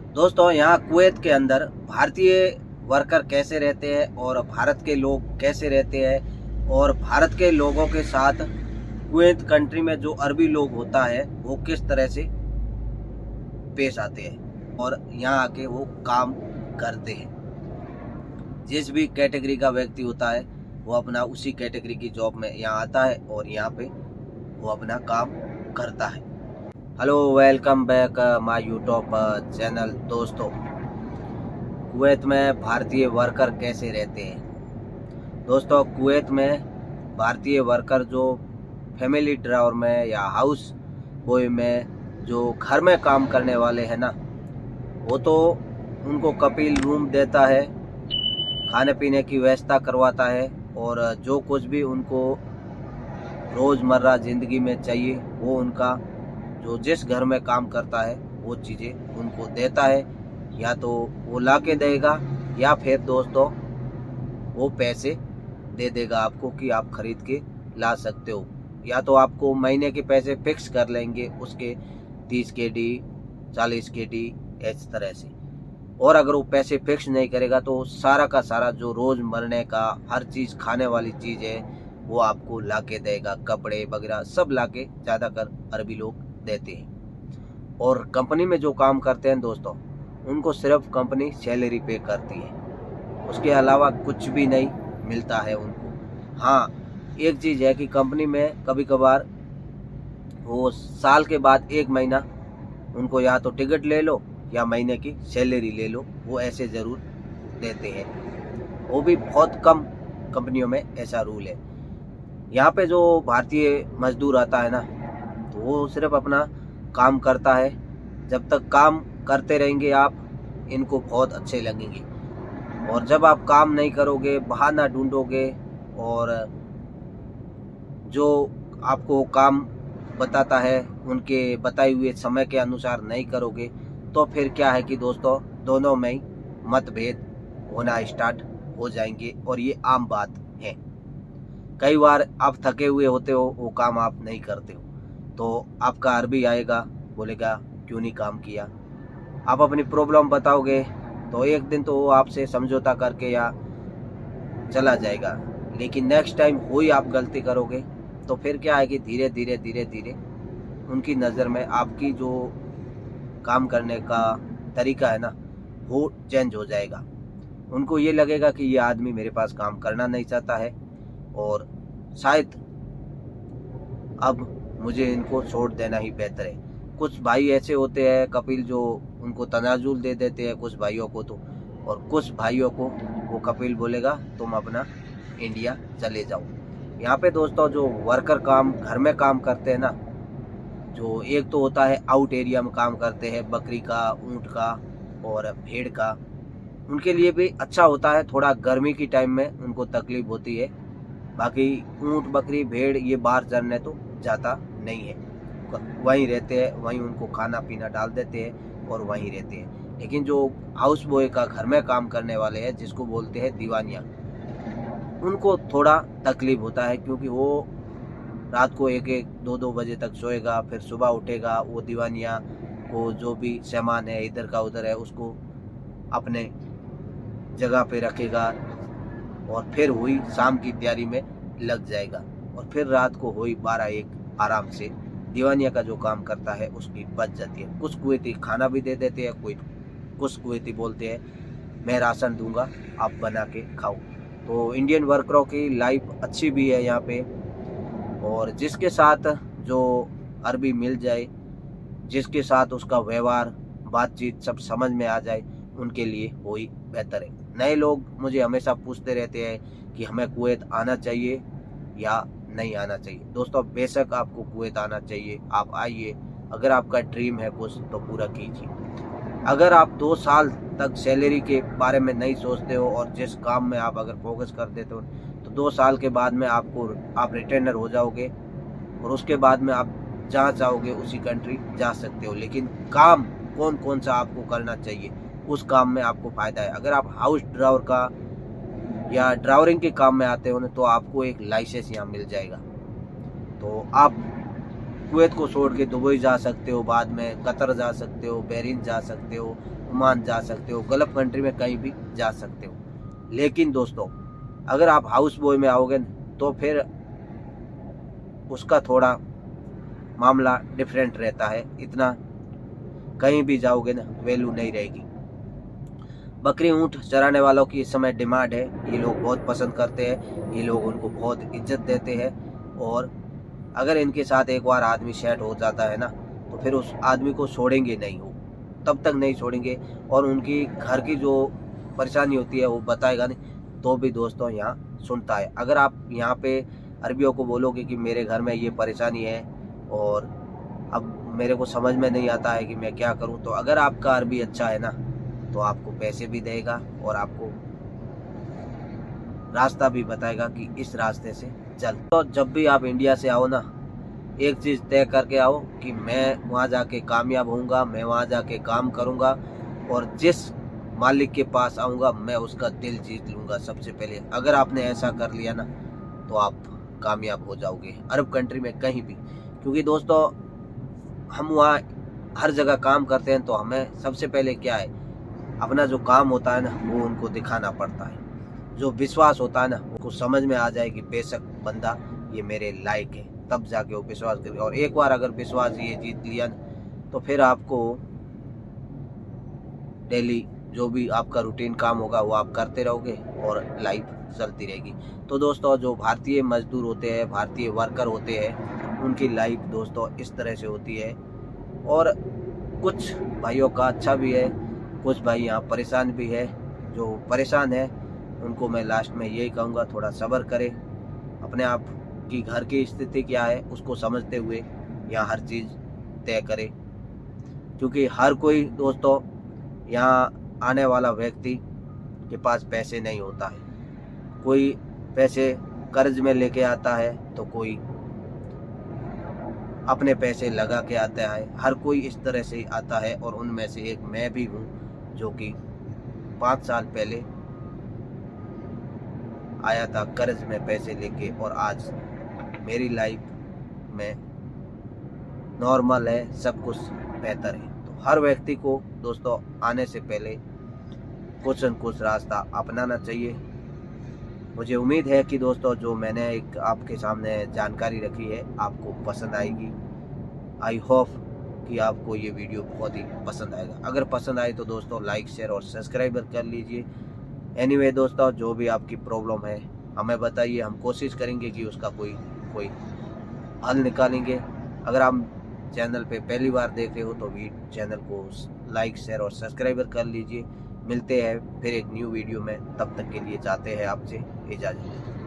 दोस्तों, यहाँ कुवैत के अंदर भारतीय वर्कर कैसे रहते हैं और भारत के लोग कैसे रहते हैं और भारत के लोगों के साथ कुवैत कंट्री में जो अरबी लोग होता है वो किस तरह से पेश आते हैं और यहाँ आके वो काम करते हैं। जिस भी कैटेगरी का व्यक्ति होता है वो अपना उसी कैटेगरी की जॉब में यहाँ आता है और यहाँ पे वो अपना काम करता है। Hello, welcome back my YouTube channel. दोस्तों, कुवैत में भारतीय वर्कर कैसे रहते हैं। दोस्तों, कुवैत में भारतीय वर्कर जो फैमिली ड्राइवर में या हाउस बॉय में जो घर में काम करने वाले हैं ना, वो तो उनको कपिल रूम देता है, खाने पीने की व्यवस्था करवाता है और जो कुछ भी उनको रोज़मर्रा ज़िंदगी में चाहिए वो उनका जो जिस घर में काम करता है वो चीज़ें उनको देता है। या तो वो ला के देगा या फिर दोस्तों वो पैसे दे देगा आपको कि आप खरीद के ला सकते हो। या तो आपको महीने के पैसे फिक्स कर लेंगे उसके 30 KD 40 KD इस तरह से। और अगर वो पैसे फिक्स नहीं करेगा तो सारा का सारा जो रोज़ मरने का हर चीज़ खाने वाली चीज़ है वो आपको ला के देगा। कपड़े वगैरह सब ला के ज़्यादातर अरबी लोग देते हैं। और कंपनी में जो काम करते हैं दोस्तों, उनको सिर्फ कंपनी सैलरी पे करती है, उसके अलावा कुछ भी नहीं मिलता है उनको। हाँ, एक चीज़ है कि कंपनी में कभी कभार वो साल के बाद 1 महीना उनको या तो टिकट ले लो या महीने की सैलरी ले लो, वो ऐसे ज़रूर देते हैं। वो भी बहुत कम कंपनियों में ऐसा रूल है। यहाँ पे जो भारतीय मजदूर आता है ना, तो वो सिर्फ अपना काम करता है। जब तक काम करते रहेंगे आप, इनको बहुत अच्छे लगेंगे। और जब आप काम नहीं करोगे, बहाना ढूंढोगे और जो आपको काम बताता है उनके बताए हुए समय के अनुसार नहीं करोगे, तो फिर क्या है कि दोस्तों दोनों में ही मतभेद होना स्टार्ट हो जाएंगे और ये आम बात है। कई बार आप थके हुए होते हो, वो काम आप नहीं करते हो, तो आपका अरबी आएगा, बोलेगा क्यों नहीं काम किया। आप अपनी प्रॉब्लम बताओगे तो एक दिन तो वो आपसे समझौता करके या चला जाएगा, लेकिन नेक्स्ट टाइम वही आप गलती करोगे तो फिर क्या है कि धीरे धीरे धीरे धीरे उनकी नज़र में आपकी जो काम करने का तरीका है ना वो चेंज हो जाएगा। उनको ये लगेगा कि ये आदमी मेरे पास काम करना नहीं चाहता है और शायद अब मुझे इनको छोड़ देना ही बेहतर है। कुछ भाई ऐसे होते हैं कपिल जो उनको तनाजुल दे देते हैं कुछ भाइयों को, तो और कुछ भाइयों को वो कपिल बोलेगा तुम अपना इंडिया चले जाओ। यहाँ पे दोस्तों जो वर्कर काम घर में काम करते हैं ना, जो एक तो होता है आउट एरिया में काम करते हैं, बकरी का, ऊँट का और भेड़ का, उनके लिए भी अच्छा होता है। थोड़ा गर्मी की टाइम में उनको तकलीफ होती है, बाकी ऊँट बकरी भेड़ ये बाहर चरने तो जाता नहीं है, वहीं रहते हैं, वहीं उनको खाना पीना डाल देते हैं और वहीं रहते हैं। लेकिन जो हाउस बॉय का घर में काम करने वाले हैं जिसको बोलते हैं दीवानिया, उनको थोड़ा तकलीफ होता है क्योंकि वो रात को 1-1 2-2 बजे तक सोएगा, फिर सुबह उठेगा, वो दीवानिया को जो भी सामान है इधर का उधर है उसको अपने जगह पे रखेगा और फिर हुई शाम की तैयारी में लग जाएगा और फिर रात को हुई 12-1 आराम से दीवानिया का जो काम करता है उसकी बच जाती है। कुछ कुवैती खाना भी दे देते हैं, कुछ कुवैती बोलते हैं मैं राशन दूंगा आप बना के खाओ। तो इंडियन वर्करों की लाइफ अच्छी भी है यहाँ पे, और जिसके साथ जो अरबी मिल जाए, जिसके साथ उसका व्यवहार बातचीत सब समझ में आ जाए, उनके लिए वही बेहतर है। नए लोग मुझे हमेशा पूछते रहते हैं कि हमें कुवैत आना चाहिए या नहीं आना चाहिए। दोस्तों, बेशक आपको कुवैत आना चाहिए, आप आइए। अगर आपका ड्रीम है कुछ तो पूरा कीजिए। अगर आप 2 साल तक सैलरी के बारे में नहीं सोचते हो और जिस काम में आप अगर फोकस कर देते हो तो 2 साल के बाद में आप रिटेनर हो जाओगे और उसके बाद में आप जहाँ चाहोगे उसी कंट्री जा सकते हो। लेकिन काम कौन कौन सा आपको करना चाहिए, उस काम में आपको फ़ायदा है। अगर आप हाउस ड्राइवर का या ड्राइवरिंग के काम में आते हो ना, तो आपको एक लाइसेंस यहाँ मिल जाएगा। तो आप कुवैत को छोड़ के दुबई जा सकते हो, बाद में कतर जा सकते हो, बहरीन जा सकते हो, ओमान जा सकते हो, गल्फ कंट्री में कहीं भी जा सकते हो। लेकिन दोस्तों अगर आप हाउस बॉय में आओगे तो फिर उसका थोड़ा मामला डिफरेंट रहता है। इतना कहीं भी जाओगे ना वैल्यू नहीं रहेगी। बकरी ऊँट चराने वालों की इस समय डिमांड है, ये लोग बहुत पसंद करते हैं, ये लोग उनको बहुत इज्जत देते हैं। और अगर इनके साथ एक बार आदमी सेट हो जाता है ना तो फिर उस आदमी को छोड़ेंगे नहीं, वो तब तक नहीं छोड़ेंगे। और उनकी घर की जो परेशानी होती है वो बताएगा नहीं तो भी दोस्तों यहाँ सुनता है। अगर आप यहाँ पे अरबियों को बोलोगे कि मेरे घर में ये परेशानी है और अब मेरे को समझ में नहीं आता है कि मैं क्या करूँ, तो अगर आपका अरबी अच्छा है ना तो आपको पैसे भी देगा और आपको रास्ता भी बताएगा कि इस रास्ते से चल। तो जब भी आप इंडिया से आओ ना एक चीज़ तय करके आओ कि मैं वहाँ जाके कामयाब होऊंगा, मैं वहाँ जाके काम करूँगा और जिस मालिक के पास आऊँगा मैं उसका दिल जीत लूँगा सबसे पहले। अगर आपने ऐसा कर लिया ना तो आप कामयाब हो जाओगे अरब कंट्री में कहीं भी। क्योंकि दोस्तों हम वहाँ हर जगह काम करते हैं तो हमें सबसे पहले क्या है, अपना जो काम होता है ना वो उनको दिखाना पड़ता है। जो विश्वास होता है ना उनको समझ में आ जाए कि बेशक बंदा ये मेरे लायक है, तब जाके वो विश्वास करेगा। और एक बार अगर विश्वास ये जीत लिया ना तो फिर आपको डेली जो भी आपका रूटीन काम होगा वो आप करते रहोगे और लाइफ चलती रहेगी। तो दोस्तों जो भारतीय मजदूर होते हैं, भारतीय वर्कर होते हैं, उनकी लाइफ दोस्तों इस तरह से होती है। और कुछ भाइयों का अच्छा भी है, कुछ भाई यहाँ परेशान भी है। जो परेशान है उनको मैं लास्ट में यही कहूँगा थोड़ा सब्र करें, अपने आप की घर की स्थिति क्या है उसको समझते हुए यहाँ हर चीज़ तय करें। क्योंकि हर कोई दोस्तों यहाँ आने वाला व्यक्ति के पास पैसे नहीं होता है। कोई पैसे कर्ज में लेके आता है तो कोई अपने पैसे लगा के आता है, हर कोई इस तरह से आता है। और उनमें से एक मैं भी हूँ जो कि 5 साल पहले आया था कर्ज में पैसे लेके और आज मेरी लाइफ में नॉर्मल है, सब कुछ बेहतर है। तो हर व्यक्ति को दोस्तों आने से पहले कुछ न कुछ रास्ता अपनाना चाहिए। मुझे उम्मीद है कि दोस्तों जो मैंने एक आपके सामने जानकारी रखी है आपको पसंद आएगी। आई होप कि आपको ये वीडियो बहुत ही पसंद आएगा। अगर पसंद आए तो दोस्तों लाइक शेयर और सब्सक्राइब कर लीजिए। एनीवे दोस्तों जो भी आपकी प्रॉब्लम है हमें बताइए, हम कोशिश करेंगे कि उसका कोई हल निकालेंगे। अगर आप चैनल पे पहली बार देख रहे हो तो भी चैनल को लाइक शेयर और सब्सक्राइब कर लीजिए। मिलते हैं फिर एक न्यू वीडियो में, तब तक के लिए चाहते हैं आपसे इजाज़त।